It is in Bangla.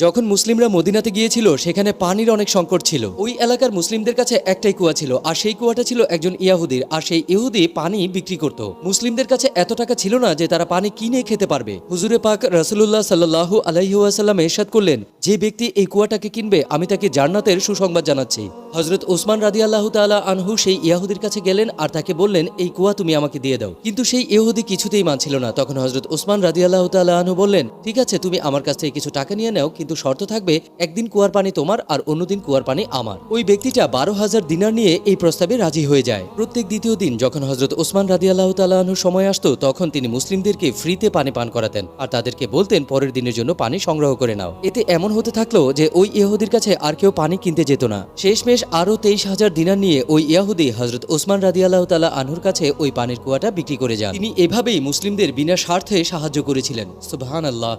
যখন মুসলিমরা মদিনাতে গিয়েছিল সেখানে পানির অনেক সংকট ছিল। ওই এলাকার মুসলিমদের কাছে একটাই কুয়া ছিল, আর সেই কুয়াটা ছিল একজন ইহুদির, আর সেই ইহুদি পানি বিক্রি করত। মুসলিমদের কাছে এত টাকা ছিল না যে তারা পানি কিনে খেতে পারবে। হুজুরে পাক রাসূলুল্লাহ সাল্লাল্লাহু আলাইহি ওয়াসাল্লাম ইরশাদ করলেন, যে ব্যক্তি এই কুয়াটাকে কিনবে আমি তাকে জান্নাতের সুসংবাদ জানাচ্ছি। হযরত ওসমান রাদিয়াল্লাহু তাআলা আনহু সেই ইহুদির কাছে গেলেন আর তাকে বললেন, এই কুয়া তুমি আমাকে দিয়ে দাও। কিন্তু সেই ইহুদি কিছুতেই মানছিল না। তখন হযরত ওসমান রাদিয়াল্লাহু তাআলা আনহু বললেন, ঠিক আছে, তুমি আমার কাছ থেকে কিছু টাকা নিয়ে নাও, কিন্তু শর্ত থাকবে একদিন কুয়ার পানি তোমার আর অন্যদিন কুয়ার পানি আমার। ওই ব্যক্তিটা 12,000 দিনার নিয়ে এই প্রস্তাবে রাজি হয়ে যায়। প্রত্যেক দ্বিতীয় দিন যখন হযরত ওসমান রাদিয়াল্লাহু তাআলা আনহু সময় আসতো তখন তিনি মুসলিমদেরকে ফ্রিতে পানি পান করাতেন আর তাদেরকে বলতেন পরের দিনের জন্য পানি সংগ্রহ করে নাও। এতে এমন হতে থাকলো যে ওই ইহুদির কাছে আর কেউ পানি কিনতে যেত না। শেষমেশ আরো 23,000 দিনার নিয়ে ওই ইহুদি হযরত ওসমান রাদিয়াল্লাহু তাআলা আনহুর কাছে ওই পানির কুয়াটা বিক্রি করে যান। তিনি এভাবেই মুসলিমদের বিনা স্বার্থে সাহায্য করেছিলেন। সুবহানাল্লাহ।